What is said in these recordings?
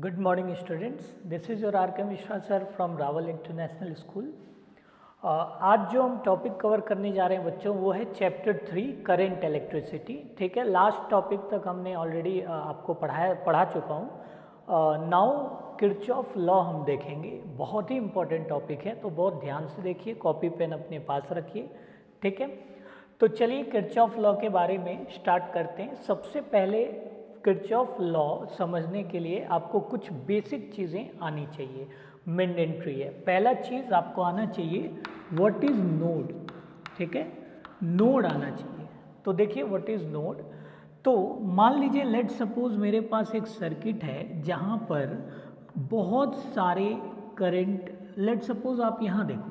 Good morning students, this is your R.K. Mishra sir from Rawal international school. आज जो हम topic cover करने जा रहे हैं बच्चों वो है चैप्टर 3 करेंट इलेक्ट्रिसिटी। ठीक है, लास्ट टॉपिक तक हमने ऑलरेडी आपको पढ़ा चुका हूँ। नाउ किरचॉफ लॉ हम देखेंगे, बहुत ही इंपॉर्टेंट टॉपिक है तो बहुत ध्यान से देखिए, कॉपी पेन अपने पास रखिए। ठीक है, तो चलिए किरचॉफ लॉ के बारे में स्टार्ट करते हैं। सबसे पहले किरचॉफ लॉ समझने के लिए आपको कुछ बेसिक चीज़ें आनी चाहिए, मैंडेटरी है। पहला चीज़ आपको आना चाहिए व्हाट इज़ नोड। ठीक है, नोड आना चाहिए। तो देखिए व्हाट इज़ नोड। तो मान लीजिए लेट सपोज मेरे पास एक सर्किट है जहाँ पर बहुत सारे करंट, लेट सपोज आप यहाँ देखो,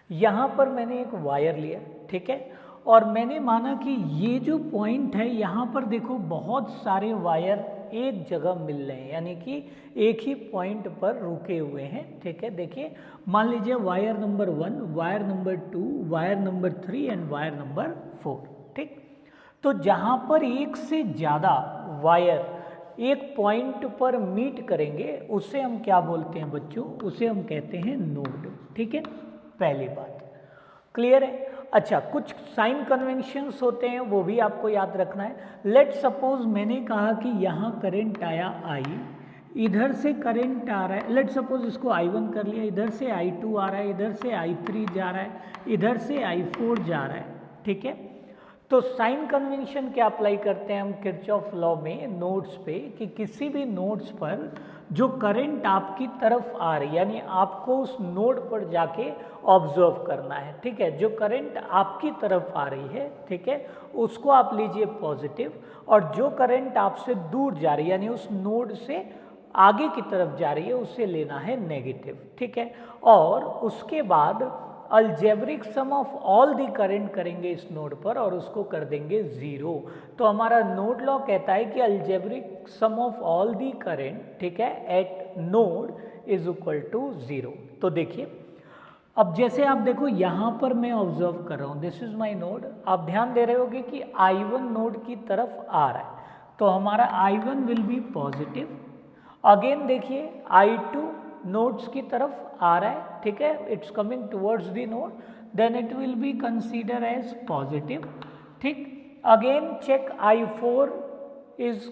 यहाँ पर मैंने एक वायर लिया, ठीक है, और मैंने माना कि ये जो पॉइंट है यहाँ पर देखो बहुत सारे वायर एक जगह मिल रहे हैं, यानी कि एक ही पॉइंट पर रुके हुए हैं। ठीक है, देखिए मान लीजिए wire number 1, wire number 2, wire number 3 and wire number 4। ठीक, तो जहाँ पर एक से ज़्यादा वायर एक पॉइंट पर मीट करेंगे उसे हम क्या बोलते हैं बच्चों, उसे हम कहते हैं नोड। ठीक है, पहली बात क्लियर है। अच्छा, कुछ साइन कन्वेंशंस होते हैं वो भी आपको याद रखना है। लेट सपोज मैंने कहा कि यहाँ करंट आया I, इधर से करंट आ रहा है, लेट सपोज इसको I1 कर लिया, इधर से I2 आ रहा है, इधर से I3 जा रहा है, इधर से I4 जा रहा है। ठीक है, तो साइन कन्वेंशन क्या अप्लाई करते हैं हम किरचॉफ लॉ में नोड्स पे, कि किसी भी नोड्स पर जो करंट आपकी तरफ आ रही, यानी आपको उस नोड पर जाके ऑब्जर्व करना है। ठीक है, जो करंट आपकी तरफ आ रही है, ठीक है, उसको आप लीजिए पॉजिटिव, और जो करंट आपसे दूर जा रही है यानी उस नोड से आगे की तरफ जा रही है उसे लेना है नेगेटिव। ठीक है, और उसके बाद algebraic sum of all the current करेंगे इस नोड पर और उसको कर देंगे ज़ीरो। तो हमारा नोड लॉ कहता है कि algebraic sum of all the current, ठीक है, at node is equal to 0। तो देखिए अब जैसे आप देखो यहाँ पर मैं ऑब्जर्व कर रहा हूँ, दिस इज माई नोड, आप ध्यान दे रहे होगे कि I1 नोड की तरफ आ रहा है, तो हमारा I1 will be positive. Again देखिए I2 नोड्स की तरफ आ रहा है, ठीक है, it's coming towards the node, then it will be consider as positive. ठीक, again check I4 is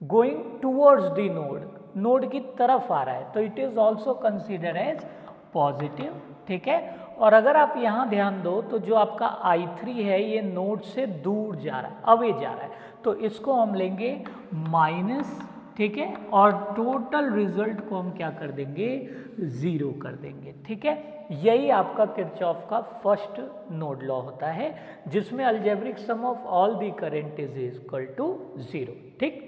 going towards the node, node की तरफ आ रहा है, तो it is also consider as positive. ठीक है, और अगर आप यहाँ ध्यान दो तो जो आपका I3 है ये नोड से दूर जा रहा है, अवे जा रहा है, तो इसको हम लेंगे माइनस। ठीक है, और टोटल रिजल्ट को हम क्या कर देंगे, 0 कर देंगे। ठीक है, यही आपका किरचॉफ का फर्स्ट नोड लॉ होता है जिसमें algebraic sum of all the current is equal to 0। ठीक,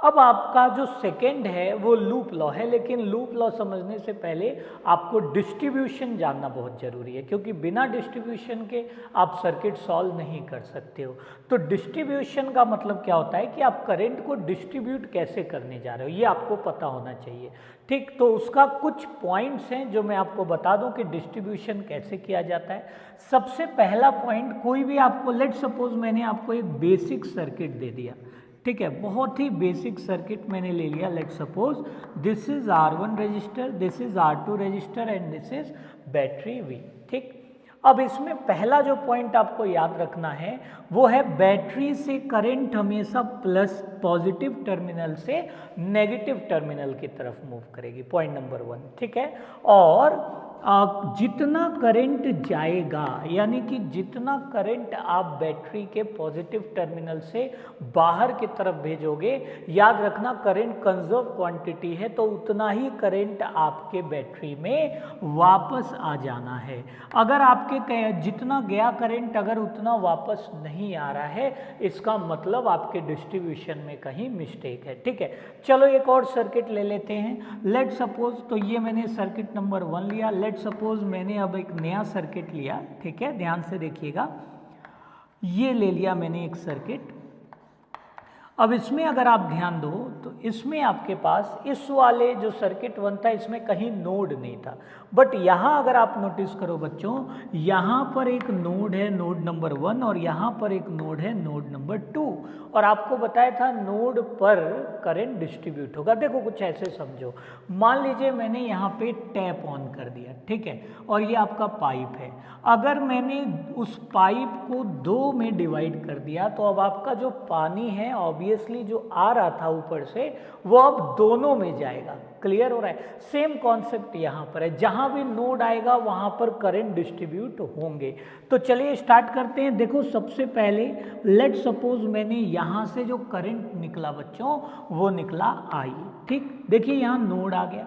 अब आपका जो सेकेंड है वो लूप लॉ है, लेकिन लूप लॉ समझने से पहले आपको डिस्ट्रीब्यूशन जानना बहुत जरूरी है, क्योंकि बिना डिस्ट्रीब्यूशन के आप सर्किट सॉल्व नहीं कर सकते हो। तो डिस्ट्रीब्यूशन का मतलब क्या होता है कि आप करंट को डिस्ट्रीब्यूट कैसे करने जा रहे हो, ये आपको पता होना चाहिए। ठीक, तो उसका कुछ पॉइंट्स हैं जो मैं आपको बता दूं कि डिस्ट्रीब्यूशन कैसे किया जाता है। सबसे पहला पॉइंट, कोई भी आपको, लेट सपोज मैंने आपको एक बेसिक सर्किट दे दिया, ठीक है, बहुत ही बेसिक सर्किट मैंने ले लिया। Let suppose this is R1 register, this is R2 register and this is battery V। ठीक, अब इसमें पहला जो पॉइंट आपको याद रखना है वो है बैटरी से करंट हमेशा प्लस पॉजिटिव टर्मिनल से नेगेटिव टर्मिनल की तरफ मूव करेगी, पॉइंट नंबर 1। ठीक है, और जितना करंट जाएगा, यानी कि जितना करंट आप बैटरी के पॉजिटिव टर्मिनल से बाहर की तरफ भेजोगे, याद रखना करंट कंजर्व क्वांटिटी है, तो उतना ही करंट आपके बैटरी में वापस आ जाना है। अगर आपके जितना गया करंट अगर उतना वापस नहीं आ रहा है, इसका मतलब आपके डिस्ट्रीब्यूशन में कहीं मिस्टेक है। ठीक है, चलो एक और सर्किट ले लेते हैं। लेट सपोज, तो ये मैंने सर्किट नंबर 1 लिया। लेट सपोज मैंने अब एक नया सर्किट लिया, ठीक है, ध्यान से देखिएगा, ये ले लिया मैंने एक सर्किट। अब इसमें अगर आप ध्यान दो तो इसमें आपके पास इस वाले जो सर्किट 1 था इसमें कहीं नोड नहीं था, बट यहाँ अगर आप नोटिस करो बच्चों, यहाँ पर एक नोड है, नोड नंबर 1, और यहाँ पर एक नोड है, नोड नंबर 2, और आपको बताया था नोड पर करंट डिस्ट्रीब्यूट होगा। देखो कुछ ऐसे समझो, मान लीजिए मैंने यहाँ पे टैप ऑन कर दिया, ठीक है, और ये आपका पाइप है। अगर मैंने उस पाइप को 2 में डिवाइड कर दिया तो अब आपका जो पानी है ऑब्वियसली जो आ रहा था ऊपर से वो अब दोनों में जाएगा। क्लियर हो रहा है? सेम कॉन्सेप्ट यहाँ पर है, जहाँ भी नोड आएगा वहाँ पर करंट डिस्ट्रीब्यूट होंगे। तो चलिए स्टार्ट करते हैं। देखो सबसे पहले लेट सपोज मैंने यहाँ से जो करंट निकला बच्चों वो निकला I, ठीक। देखिए यहाँ नोड आ गया,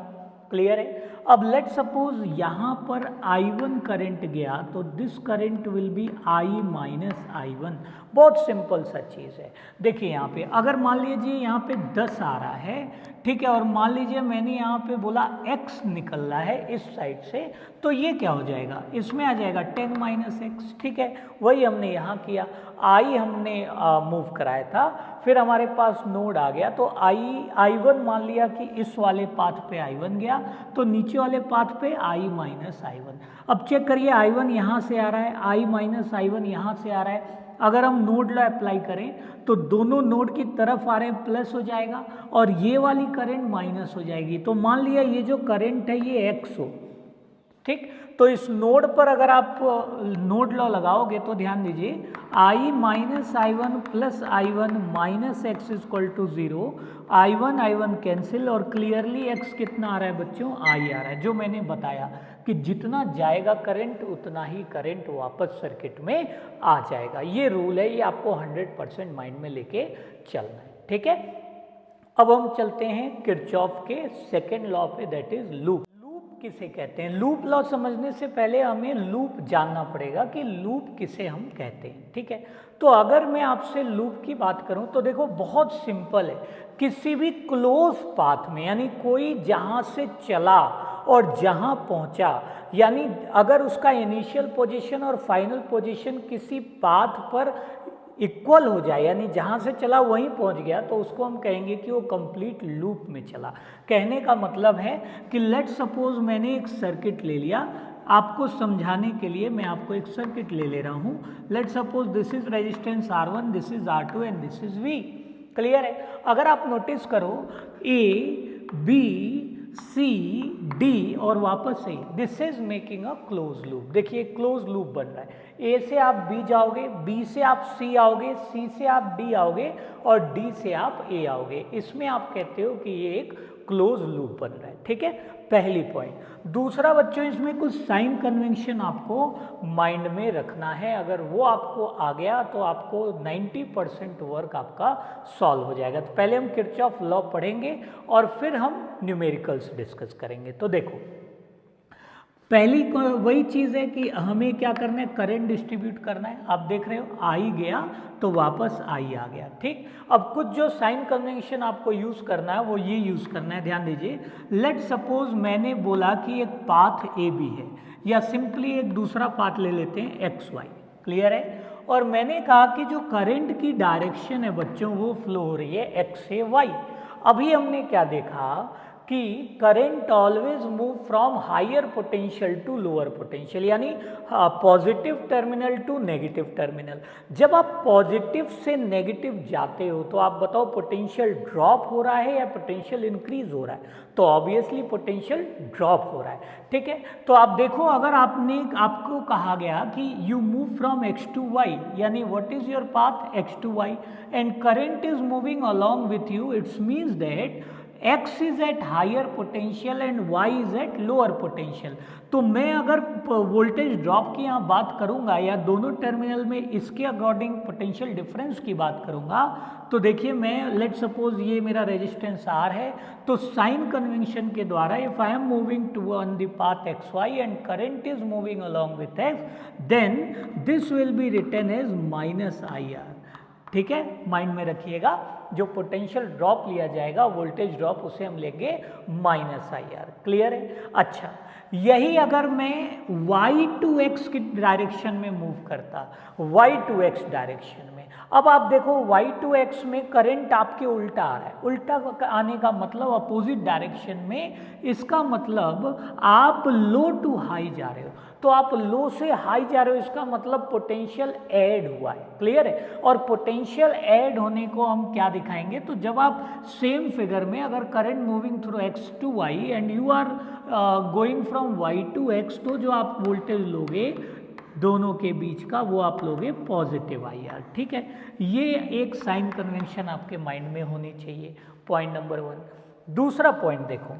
क्लियर है। अब लेट सपोज यहाँ पर I1 करंट गया तो this current will be I minus I1। बहुत सिंपल सा चीज़ है। देखिए यहाँ पे अगर मान लीजिए यहाँ पे 10 आ रहा है, ठीक है, और मान लीजिए मैंने यहाँ पे बोला x निकल रहा है इस साइड से, तो ये क्या हो जाएगा, इसमें आ जाएगा 10 माइनस x, ठीक है। वही हमने यहाँ किया, I हमने मूव कराया था, फिर हमारे पास नोड आ गया तो I1 मान लिया कि इस वाले पाथ पे I1 गया, तो नीचे वाले पाथ पे I माइनस I1। अब चेक करिए I1 यहाँ से आ रहा है, I माइनस I1 यहाँ से आ रहा है। अगर हम नोड लॉ अप्लाई करें तो दोनों नोड की तरफ आ रहे हैं प्लस हो जाएगा और ये वाली करंट माइनस हो जाएगी। तो मान लिया ये जो करंट है ये x हो, ठीक। तो इस नोड पर अगर आप नोड लॉ लगाओगे तो ध्यान दीजिए I minus I1 plus I1 minus x equal to 0, I1 cancel और क्लियरली x कितना आ रहा है बच्चों, I आ रहा है। जो मैंने बताया कि जितना जाएगा करंट उतना ही करंट वापस सर्किट में आ जाएगा। ये रूल है, ये आपको 100% माइंड में लेके चलना है, ठीक है। अब हम चलते हैं किरचॉफ के सेकेंड लॉ पे, दैट इज लूप। किसे कहते हैं? लूप लॉ समझने से पहले हमें लूप जानना पड़ेगा कि लूप किसे हम कहते हैं, ठीक है। तो अगर मैं आपसे लूप की बात करूं तो देखो बहुत सिंपल है, किसी भी क्लोज पाथ में, यानी कोई जहां से चला और जहां पहुंचा, यानी अगर उसका इनिशियल पोजीशन और फाइनल पोजीशन किसी पाथ पर इक्वल हो जाए, यानी जहाँ से चला वहीं पहुँच गया, तो उसको हम कहेंगे कि वो कंप्लीट लूप में चला। कहने का मतलब है कि लेट सपोज मैंने एक सर्किट ले लिया, आपको समझाने के लिए मैं आपको एक सर्किट ले रहा हूँ। Let suppose this is resistance R1, this is R2 and this is V। Clear है? अगर आप नोटिस करो A, B, C, D और वापस से, this is making a close loop. देखिए क्लोज लूप बन रहा है। A से आप B जाओगे, B से आप C आओगे, C से आप D आओगे और D से आप A आओगे। इसमें आप कहते हो कि ये एक क्लोज लूप बन रहा है, ठीक है। पहली पॉइंट। दूसरा बच्चों, इसमें कुछ साइन कन्वेंशन आपको माइंड में रखना है। अगर वो आपको आ गया तो आपको 90% वर्क आपका सॉल्व हो जाएगा। तो पहले हम किरचॉफ लॉ पढ़ेंगे और फिर हम न्यूमेरिकल्स डिस्कस करेंगे। तो देखो पहली वही चीज़ है कि हमें क्या करना है, करंट डिस्ट्रीब्यूट करना है। आप देख रहे हो I गया तो वापस I आ गया, ठीक। अब कुछ जो साइन कन्वेंशन आपको यूज़ करना है वो ये यूज़ करना है, ध्यान दीजिए। लेट सपोज मैंने बोला कि एक पाथ AB है, या सिंपली एक दूसरा पाथ ले लेते हैं XY, क्लियर है। और मैंने कहा कि जो करंट की डायरेक्शन है बच्चों वो फ्लो हो रही है X से Y। अभी हमने क्या देखा कि current always move from higher potential to lower potential, यानी positive terminal to negative terminal. जब आप पॉजिटिव से नेगेटिव जाते हो तो आप बताओ पोटेंशियल ड्रॉप हो रहा है या पोटेंशियल इंक्रीज हो रहा है? तो ऑब्वियसली पोटेंशियल ड्रॉप हो रहा है, ठीक है। तो आप देखो, अगर आपको कहा गया कि you move from X to Y, यानी what is your path X to Y and current is moving along with you, it's means that X is at higher potential and Y is at lower potential। तो मैं अगर voltage drop की यहाँ बात करूँगा या दोनों टर्मिनल में इसके अकॉर्डिंग पोटेंशियल डिफरेंस की बात करूँगा, तो देखिए मैं लेट सपोज ये मेरा रेजिस्टेंस R है, तो साइन कन्वेंशन के द्वारा if I am moving to on the path XY and current is moving along with X, then this will be written as minus IR, ठीक है। माइंड में रखिएगा, जो पोटेंशियल ड्रॉप लिया जाएगा वोल्टेज ड्रॉप, उसे हम लेंगे माइनस IR, क्लियर है। अच्छा, यही अगर मैं Y टू X की डायरेक्शन में मूव करता, Y टू X डायरेक्शन में, अब आप देखो y2x में करंट आपके उल्टा आ रहा है, उल्टा आने का मतलब अपोजिट डायरेक्शन में, इसका मतलब आप लो टू हाई जा रहे हो। तो आप लो से हाई जा रहे हो, इसका मतलब पोटेंशियल ऐड हुआ है, क्लियर है। और पोटेंशियल ऐड होने को हम क्या दिखाएंगे, तो जब आप सेम फिगर में अगर current moving through x to y and you are going from y to x, तो जो आप वोल्टेज लोगे दोनों के बीच का वो आप लोगे पॉजिटिव IR, ठीक है। ये एक साइन कन्वेंशन आपके माइंड में होनी चाहिए, पॉइंट नंबर 1। दूसरा पॉइंट देखो,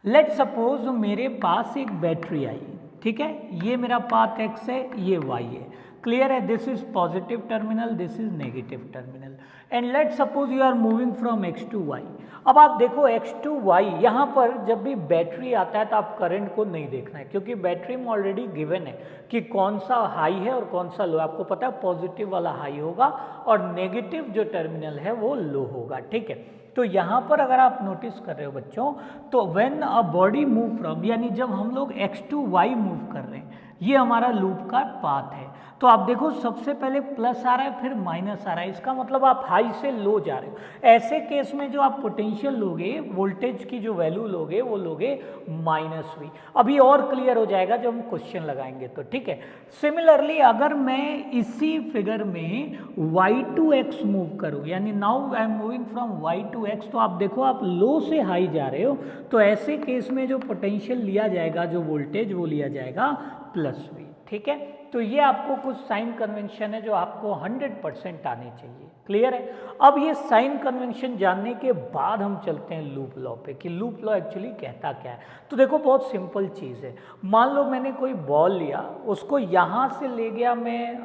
लेट सपोज मेरे पास एक बैटरी आई, ठीक है, ये मेरा पाथ x है, ये y है, क्लियर है। This is positive terminal, this is negative terminal, and let suppose you are moving from x to y। अब आप देखो x टू y, यहाँ पर जब भी बैटरी आता है तो आप करंट को नहीं देखना है, क्योंकि बैटरी में ऑलरेडी गिवन है कि कौन सा हाई है और कौन सा लो। आपको पता है पॉजिटिव वाला हाई होगा और नेगेटिव जो टर्मिनल है वो लो होगा, ठीक है। तो यहाँ पर अगर आप नोटिस कर रहे हो बच्चों, तो when a body move from, यानी जब हम लोग x टू y मूव कर रहे हैं, ये हमारा लूप का पाथ है। तो आप देखो सबसे पहले प्लस आ रहा है, फिर माइनस आ रहा है, इसका मतलब आप हाई से लो जा रहे हो। ऐसे केस में जो आप पोटेंशियल लोगे, वोल्टेज की जो वैल्यू लोगे वो लोगे -v। अभी और क्लियर हो जाएगा जब हम क्वेश्चन लगाएंगे तो, ठीक है। सिमिलरली अगर मैं इसी फिगर में y टू x मूव करूं, यानी now I am moving from y to x, तो आप देखो आप लो से हाई जा रहे हो, तो ऐसे केस में जो पोटेंशियल लिया जाएगा, जो वोल्टेज वो लिया जाएगा +v, ठीक है। तो ये आपको कुछ साइन कन्वेंशन है जो आपको 100% आने चाहिए, क्लियर है। अब ये साइन कन्वेंशन जानने के बाद हम चलते हैं लूप लॉ पे, कि लूप लॉ एक्चुअली कहता क्या है। तो देखो बहुत सिंपल चीज़ है, मान लो मैंने कोई बॉल लिया, उसको यहाँ से ले गया मैं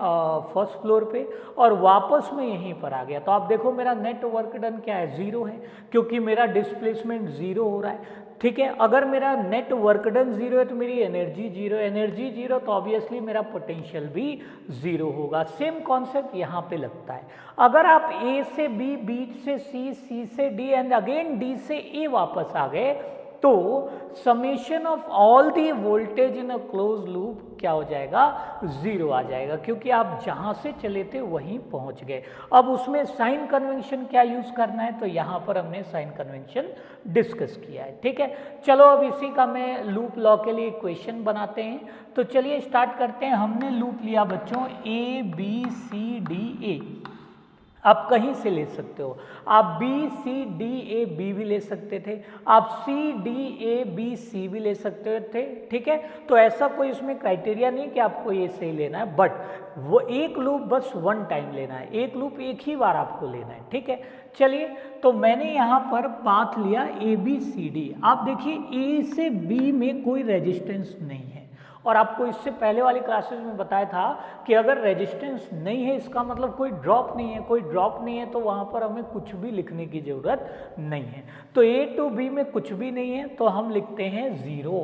फर्स्ट फ्लोर पे और वापस में यहीं पर आ गया, तो आप देखो मेरा नेट वर्क डन क्या है, 0 है, क्योंकि मेरा डिस्प्लेसमेंट 0 हो रहा है, ठीक है। अगर मेरा नेट वर्क डन 0 है तो मेरी एनर्जी 0 है, एनर्जी 0 तो ऑब्वियसली मेरा पोटेंशियल भी 0 होगा। सेम कॉन्सेप्ट यहाँ पे लगता है। अगर आप A से B, B से C, C से D एंड अगेन D से A वापस आ गए, तो summation of all the voltage in a close loop क्या हो जाएगा, 0 आ जाएगा, क्योंकि आप जहां से चले थे वहीं पहुंच गए। अब उसमें साइन कन्वेंशन क्या यूज करना है, तो यहां पर हमने साइन कन्वेंशन डिस्कस किया है, ठीक है। चलो अब इसी का मैं लूप लॉ के लिए क्वेश्चन बनाते हैं। तो चलिए स्टार्ट करते हैं। हमने लूप लिया बच्चों ABCDA, आप कहीं से ले सकते हो, आप BCDA भी ले सकते थे, आप CDABC भी ले सकते थे, ठीक है। तो ऐसा कोई इसमें क्राइटेरिया नहीं कि आपको ये सही लेना है, बट वो एक लूप बस 1 टाइम लेना है, एक लूप एक ही बार आपको लेना है, ठीक है। चलिए, तो मैंने यहाँ पर पाथ लिया ABCD। आप देखिए A से B में कोई रेजिस्टेंस नहीं है, और आपको इससे पहले वाली क्लासेस में बताया था कि अगर रेजिस्टेंस नहीं है इसका मतलब कोई ड्रॉप नहीं है, कोई ड्रॉप नहीं है तो वहाँ पर हमें कुछ भी लिखने की ज़रूरत नहीं है। तो A टू B में कुछ भी नहीं है तो हम लिखते हैं 0,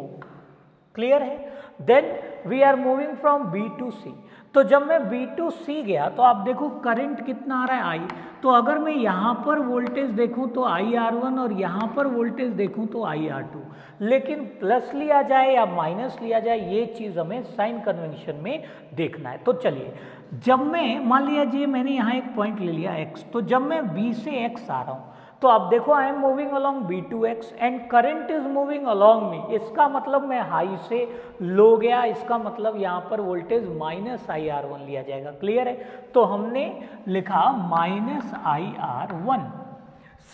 क्लियर है। Then we are moving from B to C। तो जब मैं B टू C गया तो आप देखो करंट कितना आ रहा है, I। तो अगर मैं यहाँ पर वोल्टेज देखूँ तो IR1 और यहाँ पर वोल्टेज देखूँ तो IR2, लेकिन प्लस लिया जाए या माइनस लिया जाए ये चीज़ हमें साइन कन्वेंशन में देखना है। तो चलिए, जब मैं मान लिया जी मैंने यहाँ एक पॉइंट ले लिया x, तो जब मैं B से x आ रहा हूँ तो आप देखो I am moving along B to x and current is moving along me. इसका मतलब मैं हाई से लो गया, इसका मतलब यहाँ पर वोल्टेज -IR1 लिया जाएगा, क्लियर है। तो हमने लिखा -IR1।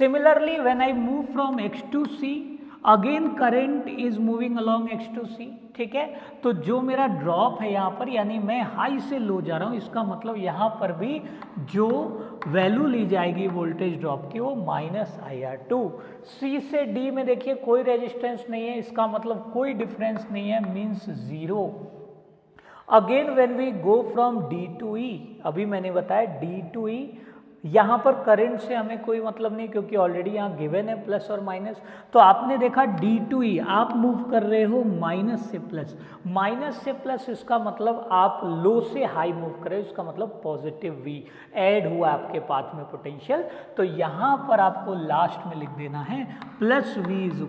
Similarly when I move from x to C, again current is moving along x to C, ठीक है। तो जो मेरा ड्रॉप है यहाँ पर, यानी मैं हाई से लो जा रहा हूँ, इसका मतलब यहाँ पर भी जो वैल्यू ली जाएगी वोल्टेज ड्रॉप की वो -IR2। C से D में देखिए कोई रेजिस्टेंस नहीं है, इसका मतलब कोई डिफरेंस नहीं है, means 0। Again when we go from D to E, अभी मैंने बताया D टू E, यहाँ पर करंट से हमें कोई मतलब नहीं क्योंकि ऑलरेडी यहाँ गिवन है प्लस और माइनस। तो आपने देखा D टू E, आप मूव कर रहे हो माइनस से प्लस, माइनस से प्लस, इसका मतलब आप लो से हाई मूव कर रहे हो, इसका मतलब पॉजिटिव V ऐड हुआ आपके पाथ में पोटेंशियल। तो यहाँ पर आपको लास्ट में लिख देना है +V =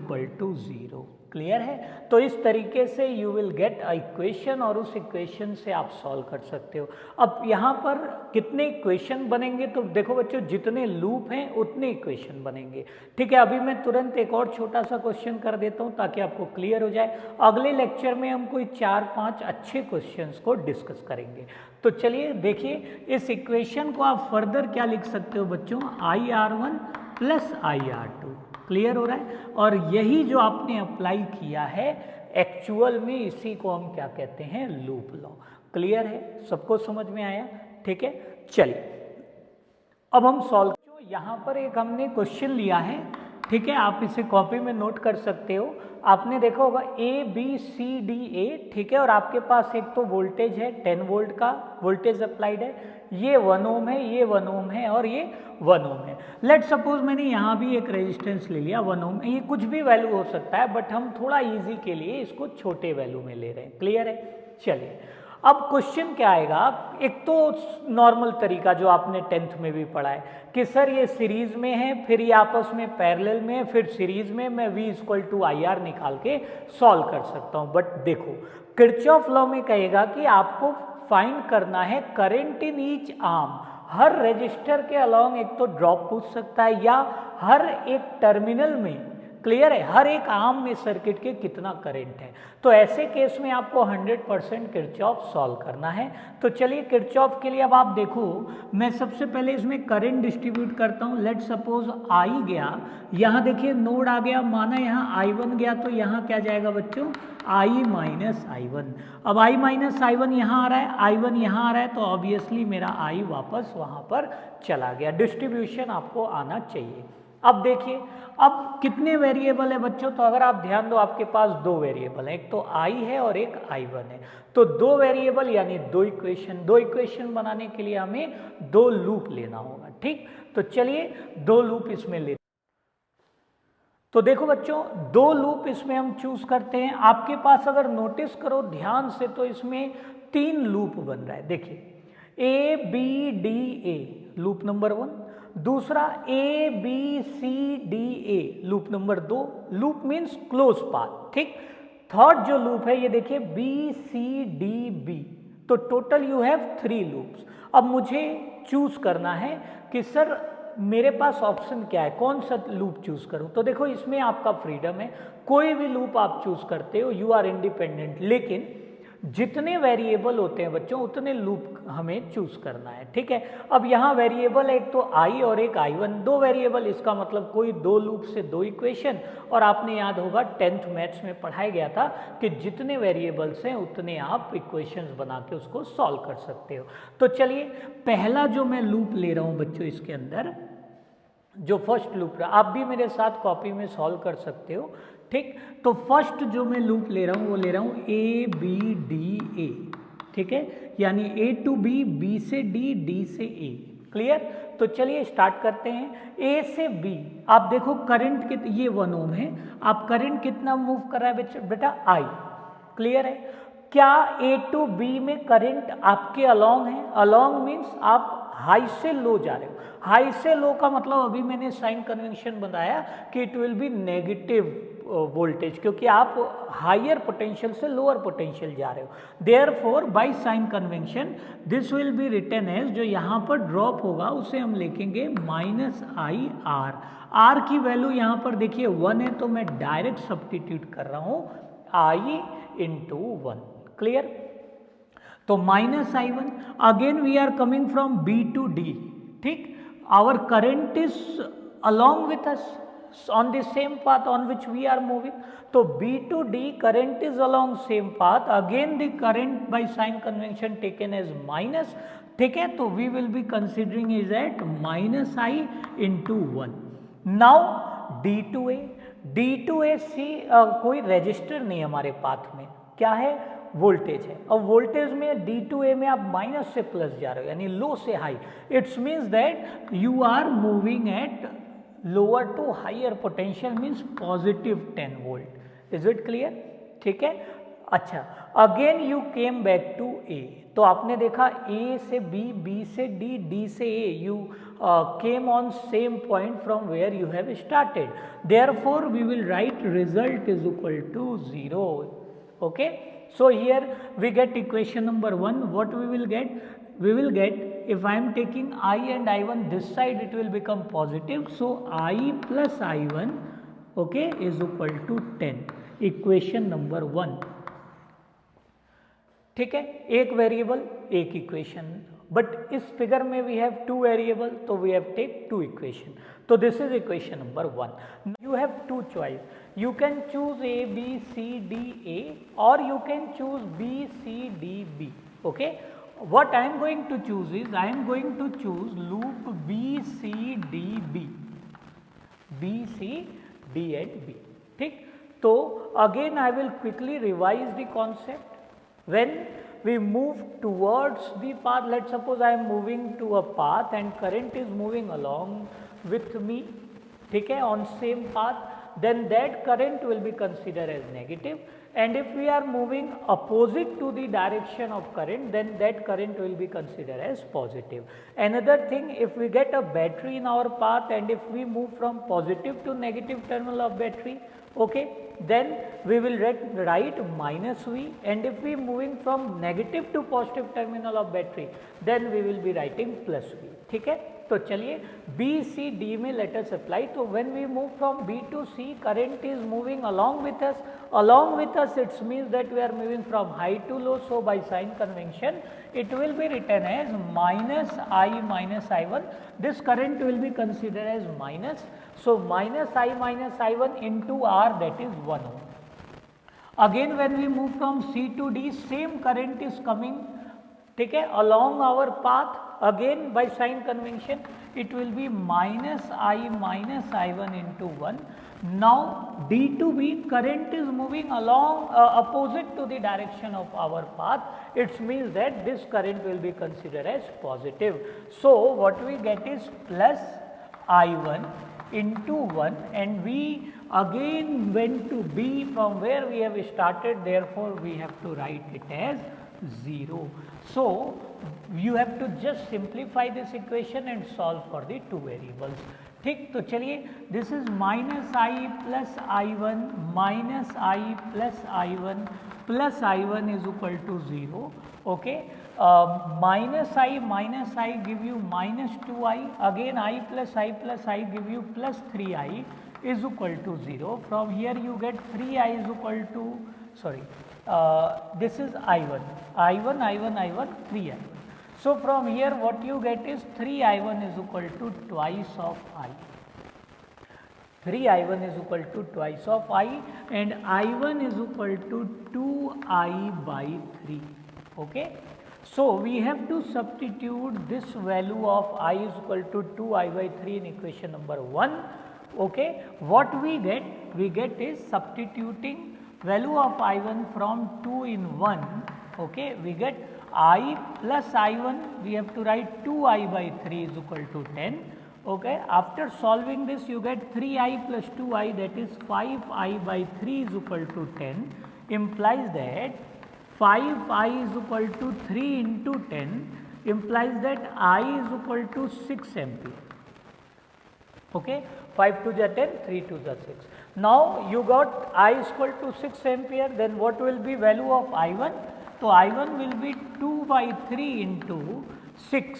0, क्लियर है। तो इस तरीके से you will get a equation और उस इक्वेशन से आप सॉल्व कर सकते हो। अब यहाँ पर कितने इक्वेशन बनेंगे, तो देखो बच्चों जितने लूप हैं उतने इक्वेशन बनेंगे, ठीक है। अभी मैं तुरंत एक और छोटा सा क्वेश्चन कर देता हूँ ताकि आपको क्लियर हो जाए। अगले लेक्चर में हम कोई 4-5 अच्छे क्वेश्चंस को डिस्कस करेंगे। तो चलिए देखिए, इस इक्वेशन को आप फर्दर क्या लिख सकते हो बच्चों, IR1 प्लस IR2, क्लियर हो रहा है। और यही जो आपने अप्लाई किया है एक्चुअल में, इसी को हम क्या कहते हैं, लूप लॉ। क्लियर है, सबको समझ में आया, ठीक है। चलिए अब हम सॉल्व, यहाँ पर एक हमने क्वेश्चन लिया है, ठीक है, आप इसे कॉपी में नोट कर सकते हो। आपने देखा होगा ABCDA, ठीक है, और आपके पास एक तो वोल्टेज है 10 वोल्ट का वोल्टेज अप्लाइड है, ये 1 ओम है, ये 1 ओम है और ये 1 ओम है। लेट सपोज मैंने यहाँ भी एक रेजिस्टेंस ले लिया 1 ओम, ये कुछ भी वैल्यू हो सकता है, बट हम थोड़ा इजी के लिए इसको छोटे वैल्यू में ले रहे हैं, क्लियर है। चलिए अब क्वेश्चन क्या आएगा, एक तो नॉर्मल तरीका जो आपने 10th में भी पढ़ा है कि सर ये सीरीज में है, फिर ये आपस में पैरेलल में है, फिर सीरीज में मैं V = IR निकाल के सॉल्व कर सकता हूँ। बट देखो किरचॉफ लॉ में कहेगा कि आपको फाइंड करना है current in each arm, her register के अलॉन्ग एक तो ड्रॉप पूछ सकता है या हर एक टर्मिनल में, क्लियर है, हर एक आर्म में सर्किट के कितना करंट है। तो ऐसे केस में आपको 100% किरचॉफ सॉल्व करना है। तो चलिए किरचॉफ के लिए अब आप देखो, मैं सबसे पहले इसमें करंट डिस्ट्रीब्यूट करता हूँ। लेट सपोज I गया, यहाँ देखिए नोड आ गया, माना यहाँ I1 गया, तो यहाँ क्या जाएगा बच्चों, I माइनस I1। अब I माइनस I1 यहाँ आ रहा है, I1 यहाँ आ रहा है, तो ऑब्वियसली मेरा I वापस वहाँ पर चला गया। डिस्ट्रीब्यूशन आपको आना चाहिए। अब देखिए अब कितने वेरिएबल है बच्चों, तो अगर आप ध्यान दो आपके पास 2 वेरिएबल है, एक तो I है और एक I1 है। तो 2 वेरिएबल यानी 2 इक्वेशन, 2 इक्वेशन बनाने के लिए हमें 2 लूप लेना होगा, ठीक। तो चलिए 2 लूप इसमें लेते, तो देखो बच्चों 2 लूप इसमें हम चूज करते हैं। आपके पास अगर नोटिस करो ध्यान से तो इसमें 3 लूप बन रहा है। देखिए ABDA लूप नंबर 1, दूसरा ABCDA loop number 2, loop means close path, ठीक। थर्ड जो लूप है ये देखिए BCDB, तो टोटल यू हैव 3 लूप्स। अब मुझे चूज करना है कि सर मेरे पास ऑप्शन क्या है, कौन सा लूप चूज करूं। तो देखो इसमें आपका फ्रीडम है, कोई भी लूप आप चूज करते हो, यू आर इंडिपेंडेंट, लेकिन जितने वेरिएबल होते हैं बच्चों उतने लूप हमें चूज करना है, ठीक है। अब यहाँ वेरिएबल एक तो I और एक I1, 2 वेरिएबल, इसका मतलब कोई 2 लूप से 2 इक्वेशन। और आपने याद होगा 10th मैथ्स में पढ़ाया गया था कि जितने वेरिएबल्स हैं उतने आप इक्वेशंस बना के उसको सॉल्व कर सकते हो। तो चलिए पहला जो मैं लूप ले रहा हूँ बच्चों, इसके अंदर जो फर्स्ट लूप रहा, आप भी मेरे साथ कॉपी में सॉल्व कर सकते हो, ठीक। तो फर्स्ट जो मैं लूप ले रहा हूँ वो ले रहा हूँ ABDA, ठीक है, यानी A to B, B से D, D से A, क्लियर। तो चलिए स्टार्ट करते हैं। A से B आप देखो करंट कितना, ये 1 ओम है, आप करंट कितना मूव कर रहा है बेटा I, क्लियर है। क्या A to B में करंट आपके अलॉन्ग है, अलॉन्ग मीन्स आप हाई से लो जा रहे हो। हाई से लो का मतलब अभी मैंने साइन कन्वेंशन बताया कि it will be negative voltage, क्योंकि आप हायर पोटेंशियल से लोअर पोटेंशियल जा रहे हो। Therefore by sign convention this will be written as, जो यहाँ पर ड्रॉप होगा उसे हम लिखेंगे -IR। R की वैल्यू यहाँ पर देखिए 1 है, तो मैं डायरेक्ट सब्स्टिट्यूट कर रहा हूँ I × 1, क्लियर। तो -I1, again we are coming from B to D, ठीक। Our current is along with us on the same path on which we are moving. तो B to D current is along same path, again the current by sign convention taken as minus, ठीक है। तो we will be considering is at -I × 1. Now D2A, D2A से कोई register नहीं हमारे path में, क्या है, वोल्टेज है। और वोल्टेज में D2A में आप माइनस से प्लस जा रहे हो, यानी लो से high. It's means that you are moving at lower to higher potential, means positive 10 volt. Is it clear, ठीक है। अच्छा, again you came back to A, तो आपने देखा ए से बी, बी से डी, डी से A, you came on same point from where you have started, therefore we will write result is equal to 0. Okay, so here we get equation number 1. What we will get? We will get, if I am taking I and I1 this side, it will become positive, so I plus I1, okay, is equal to 10. Equation number 1. ठीक है, एक variable एक equation, but इस figure में we have two variable, तो we have take two equation. तो this is equation number 1. You have two choice, you can choose A, B, C, D, A, or you can choose B, C, D, B. Okay, what I am going to choose is, I am going to choose loop B, C, D, B, B, C, D and B. ठीक, तो again I will quickly revise the concept. When we move towards the path, let's suppose I am moving to a path and current is moving along with me, ठीक है, on same path, then that current will be considered as negative, and if we are moving opposite to the direction of current, then that current will be considered as positive. Another thing, if we get a battery in our path and if we move from positive to negative terminal of battery, okay, then we will write minus V, and if we moving from negative to positive terminal of battery, then we will be writing plus V. ठीक है, तो चलिए B, C, D में let us apply. तो when we move from B to C, current is moving along with us. Along with us, it means that we are moving from high to low. So by sign convention, it will be written as minus I minus I1. This current will be considered as minus. So minus I minus I1 into R, that is 1 ohm. Again, when we move from C to D, same current is coming, ठीक है, along our path. Again by sign convention, it will be minus I minus I1 into 1. Now D to B, current is moving along opposite to the direction of our path. It means that this current will be considered as positive. So what we get is plus I1 into 1, and we again went to B from where we have started, therefore we have to write it as 0. So you have to just simplify this equation and solve for the two variables. ठीक, तो चलिए, this is minus I plus I1 minus I plus I1 plus I1 is equal to 0. Okay, minus I give you minus 2I, again I plus I give you plus 3I is equal to 0. From here you get 3I is equal to, sorry, this is I1, 3I1. So from here what you get is 3I1 is equal to twice of I. 3I1 is equal to twice of I, and I1 is equal to 2I by 3. Okay, so we have to substitute this value of I is equal to 2I by 3 in equation number 1. Okay, what we get? We get is substituting value of I1 from 2 in 1, okay, we get I plus I1, we have to write 2I by 3 is equal to 10, okay. After solving this, you get 3I plus 2I, that is 5I by 3 is equal to 10, implies that 5I is equal to 3 into 10, implies that I is equal to 6 ampere. Okay, 5 to the 10, 3 to the 6. Now you got I is equal to 6 ampere, then what will be value of I1? So I1 will be 2 by 3 into 6,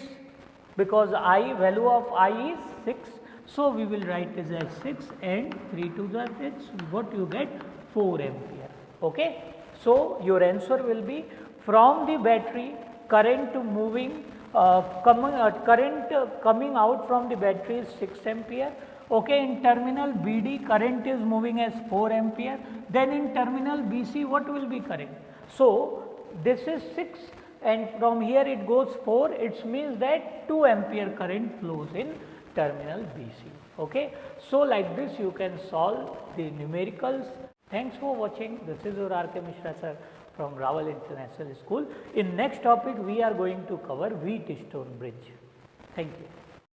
because I value of I is 6. So we will write it as 6 and 3 to the 6, what you get? 4 ampere. Okay, so your answer will be from the battery, current moving current coming out from the battery is 6 ampere. Okay, in terminal BD current is moving as 4 ampere. Then in terminal BC what will be current? So this is 6 and from here it goes 4. It means that 2 ampere current flows in terminal BC. Okay, so like this you can solve the numericals. Thanks for watching. This is your R.K. Mishra sir from Raval International School. In next topic we are going to cover Wheatstone bridge. Thank you.